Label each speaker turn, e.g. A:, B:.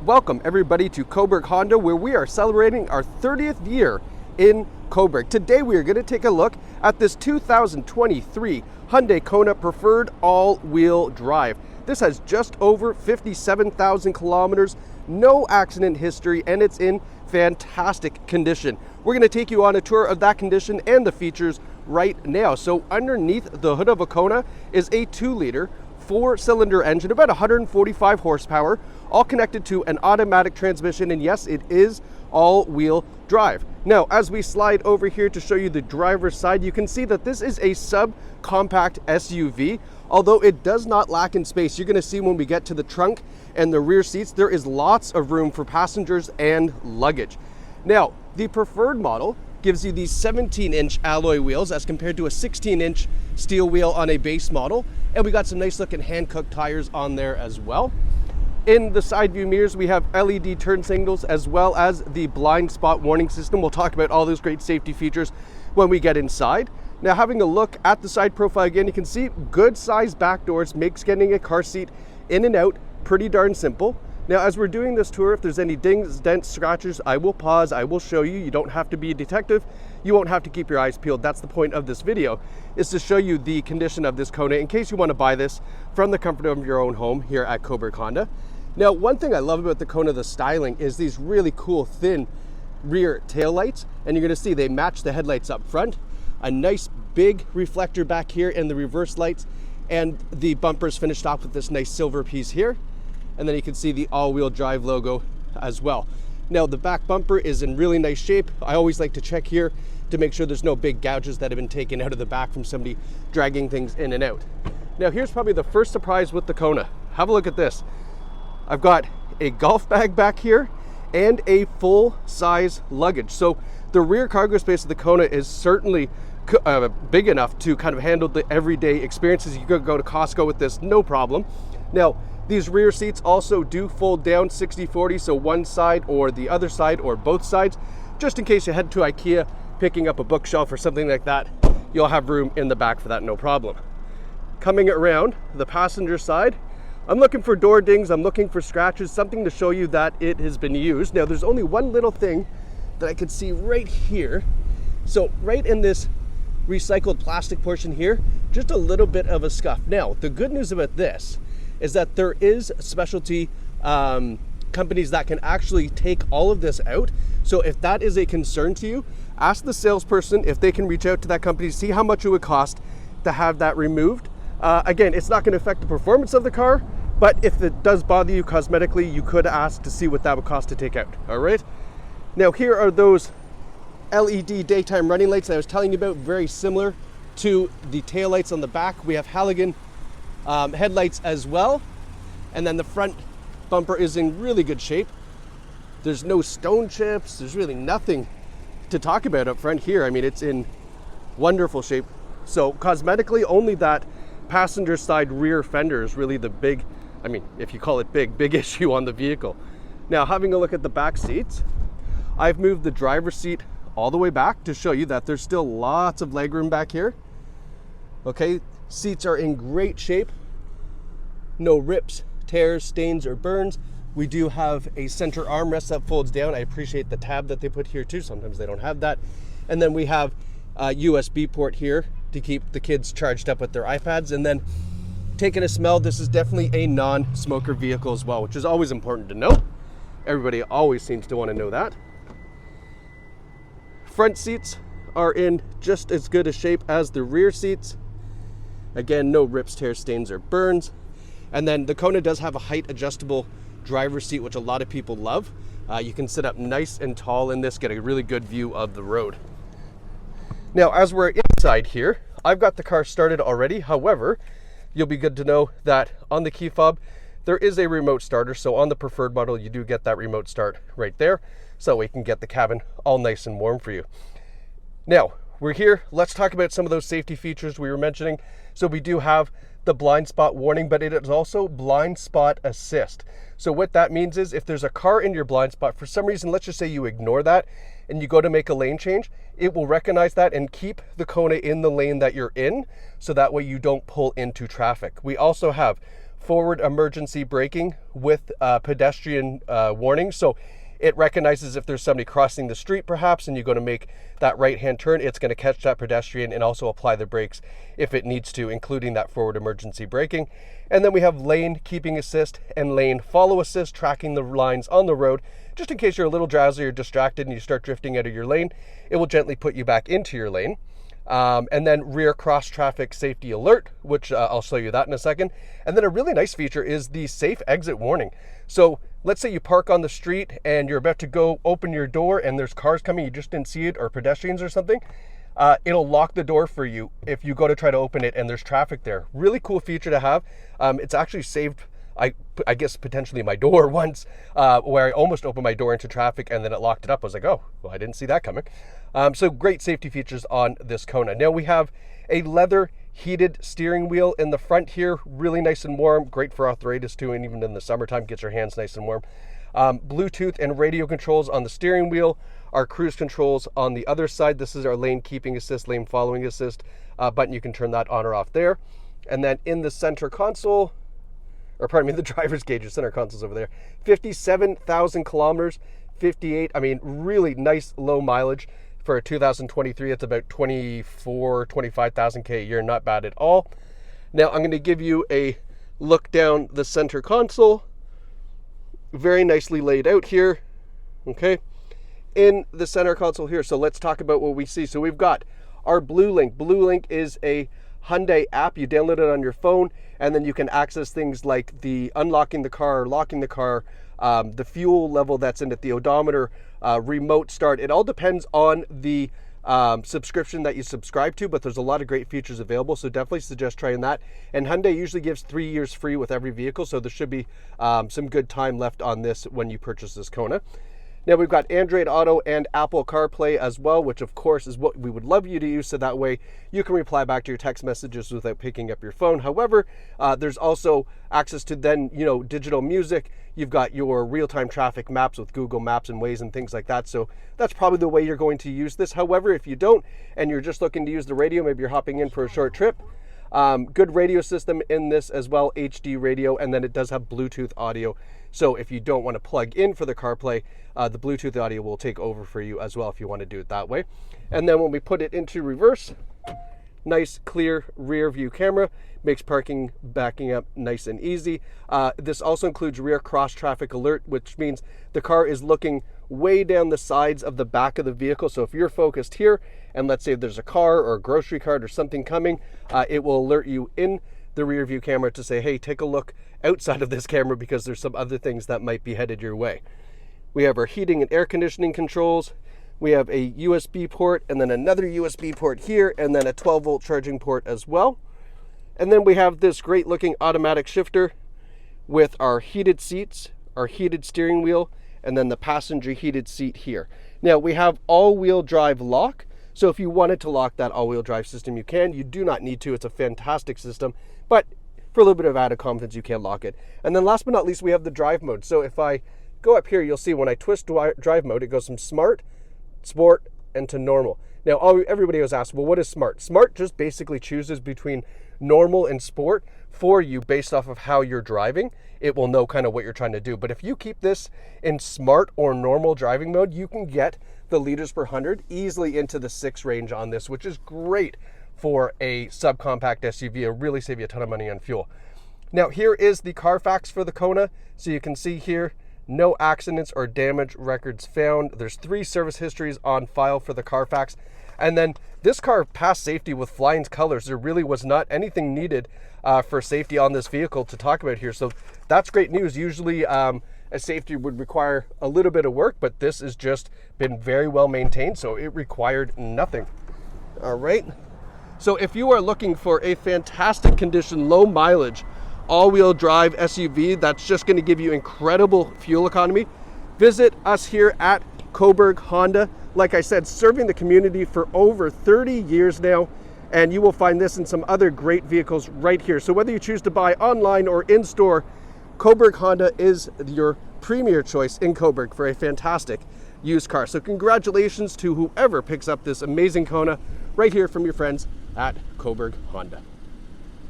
A: Welcome everybody to Cobourg Honda, where we are celebrating our 30th year in Cobourg. Today we are going to take a look at this 2023 Hyundai Kona Preferred all-wheel drive. This has just over 57,000 kilometers, no accident history, and it's in fantastic condition. We're going to take you on a tour of that condition and the features right now. So underneath the hood of a Kona is a 2-liter 4-cylinder engine, about 145 horsepower, all connected to an automatic transmission, and yes, it is all-wheel drive. Now, as we slide over here to show you the driver's side, you can see that this is a sub-compact SUV, although it does not lack in space. You're going to see when we get to the trunk and the rear seats, there is lots of room for passengers and luggage. Now, the Preferred model gives you these 17-inch alloy wheels as compared to a 16-inch steel wheel on a base model. And we got some nice looking hand-cooked tires on there as well. In the side view mirrors, we have LED turn signals as well as the blind spot warning system. We'll talk about all those great safety features when we get inside. Now, having a look at the side profile again, you can see good sized back doors makes getting a car seat in and out pretty darn simple. Now, as we're doing this tour, if there's any dings, dents, scratches, I will pause, I will show you. You don't have to be a detective. You won't have to keep your eyes peeled. That's the point of this video, is to show you the condition of this Kona in case you want to buy this from the comfort of your own home here at Cobourg Honda. Now, one thing I love about the Kona, the styling, is these really cool thin rear taillights. And you're going to see they match the headlights up front. A nice big reflector back here in the reverse lights. And the bumpers finished off with this nice silver piece here. And then you can see the all-wheel drive logo as well. Now, the back bumper is in really nice shape. I always like to check here to make sure there's no big gouges that have been taken out of the back from somebody dragging things in and out. Now, here's probably the first surprise with the Kona. Have a look at this. I've got a golf bag back here and a full-size luggage. So the rear cargo space of the Kona is certainly big enough to kind of handle the everyday experiences. You could go to Costco with this, no problem. Now, these rear seats also do fold down 60-40, so one side or the other side or both sides. Just in case you head to IKEA picking up a bookshelf or something like that, you'll have room in the back for that, no problem. Coming around the passenger side, I'm looking for door dings, I'm looking for scratches, something to show you that it has been used. Now, there's only one little thing that I could see right here. So right in this recycled plastic portion here, just a little bit of a scuff. Now, the good news about this is that there is specialty companies that can actually take all of this out. So if that is a concern to you, ask the salesperson if they can reach out to that company to see how much it would cost to have that removed. Again, it's not going to affect the performance of the car, but if it does bother you cosmetically, you could ask to see what that would cost to take out. All right. Now, here are those LED daytime running lights that I was telling you about, very similar to the tail lights on the back. We have halogen headlights as well, and then the front bumper is in really good shape. There's no stone chips, there's really nothing to talk about up front here. I mean, it's in wonderful shape. So cosmetically, only that passenger side rear fender is really the big, I mean, if you call it big issue on the vehicle. Now, having a look at the back seats, I've moved the driver's seat all the way back to show you that there's still lots of legroom back here. Okay, seats are in great shape. No rips, tears, stains, or burns. We do have a center armrest that folds down. I appreciate the tab that they put here too. Sometimes they don't have that. And then we have a USB port here to keep the kids charged up with their iPads. And then taking a smell, this is definitely a non-smoker vehicle as well, which is always important to know. Everybody always seems to want to know that. Front seats are in just as good a shape as the rear seats. Again, no rips, tears, stains, or burns. And then the Kona does have a height adjustable driver's seat, which a lot of people love. You can sit up nice and tall in this, get a really good view of the road. Now, as we're inside here, I've got the car started already. However, you'll be good to know that on the key fob, there is a remote starter. So on the Preferred model, you do get that remote start right there. So we can get the cabin all nice and warm for you. Now, we're here. Let's talk about some of those safety features we were mentioning. So we do have the blind spot warning, but it is also blind spot assist. So what that means is if there's a car in your blind spot, for some reason, let's just say you ignore that and you go to make a lane change, it will recognize that and keep the Kona in the lane that you're in, so that way you don't pull into traffic. We also have forward emergency braking with pedestrian warning. So it recognizes if there's somebody crossing the street perhaps and you go to make that right-hand turn, it's going to catch that pedestrian and also apply the brakes if it needs to, including that forward emergency braking. And then we have lane keeping assist and lane follow assist, tracking the lines on the road. Just in case you're a little drowsy or distracted and you start drifting out of your lane, it will gently put you back into your lane. And then rear cross traffic safety alert, which I'll show you that in a second. And then a really nice feature is the safe exit warning. So let's say you park on the street and you're about to go open your door and there's cars coming, you just didn't see it, or pedestrians or something. It'll lock the door for you if you go to try to open it and there's traffic there. Really cool feature to have. It's actually saved, I guess, potentially my door once, where I almost opened my door into traffic and then it locked it up. I was like, oh, well, I didn't see that coming. So great safety features on this Kona. Now we have a leather heated steering wheel in the front here, really nice and warm, great for arthritis too, and even in the summertime, gets your hands nice and warm. Bluetooth and radio controls on the steering wheel, our cruise controls on the other side. This is our lane keeping assist, lane following assist button. You can turn that on or off there. And then in the center console, or pardon me, the driver's gauge, your center console's over there, 57,000 kilometers, 58, I mean, really nice low mileage. For 2023, it's about 25,000 K a year, not bad at all. Now I'm going to give you a look down the center console. Very nicely laid out here, okay, in the center console here. So let's talk about what we see. So we've got our Blue Link. Blue Link is a Hyundai app. You download it on your phone, and then you can access things like the unlocking the car, locking the car, the fuel level that's in it, the odometer, remote start. It all depends on the subscription that you subscribe to, but there's a lot of great features available, so definitely suggest trying that. And Hyundai usually gives 3 years free with every vehicle, so there should be some good time left on this when you purchase this Kona. Now we've got Android Auto and Apple CarPlay as well, which of course is what we would love you to use, so that way you can reply back to your text messages without picking up your phone. However, there's also access to then, digital music. You've got your real-time traffic maps with Google Maps and Waze and things like that. So that's probably the way you're going to use this. However, if you don't and you're just looking to use the radio, maybe you're hopping in for a short trip, good radio system in this as well, HD radio, and then it does have Bluetooth audio. So if you don't want to plug in for the CarPlay, the Bluetooth audio will take over for you as well if you want to do it that way. And then when we put it into reverse, nice clear rear view camera, makes backing up nice and easy. This also includes rear cross traffic alert, which means the car is looking way down the sides of the back of the vehicle. So if you're focused here and let's say there's a car or a grocery cart or something coming, it will alert you in the rear view camera to say, hey, take a look outside of this camera because there's some other things that might be headed your way. We have our heating and air conditioning controls. We have a USB port and then another USB port here and then a 12-volt charging port as well. And then we have this great looking automatic shifter with our heated seats, our heated steering wheel, and then the passenger heated seat here. Now we have all-wheel drive lock. So if you wanted to lock that all-wheel drive system, you can. You do not need to. It's a fantastic system, but for a little bit of added confidence, you can lock it. And then last but not least, we have the drive mode. So if I go up here, you'll see when I twist drive mode, it goes from smart, sport, and to normal. Now, everybody was asked, well, what is smart? Smart just basically chooses between normal and sport for you based off of how you're driving. It will know kind of what you're trying to do. But if you keep this in smart or normal driving mode, you can get the liters per 100 easily into the 6 range on this, which is great for a subcompact SUV. It'll really save you a ton of money on fuel. Now, here is the Carfax for the Kona. So you can see here, no accidents or damage records found. There's 3 service histories on file for the Carfax. And then this car passed safety with flying colors. There really was not anything needed for safety on this vehicle to talk about here. So that's great news. Usually a safety would require a little bit of work, but this has just been very well maintained, so it required nothing. All right. So if you are looking for a fantastic condition, low mileage, all-wheel drive SUV that's just going to give you incredible fuel economy, visit us here at Cobourg Honda. Like I said, serving the community for over 30 years now, and you will find this and some other great vehicles right here. So whether you choose to buy online or in store, Cobourg Honda is your premier choice in Cobourg for a fantastic used car. So congratulations to whoever picks up this amazing Kona right here from your friends at Cobourg Honda.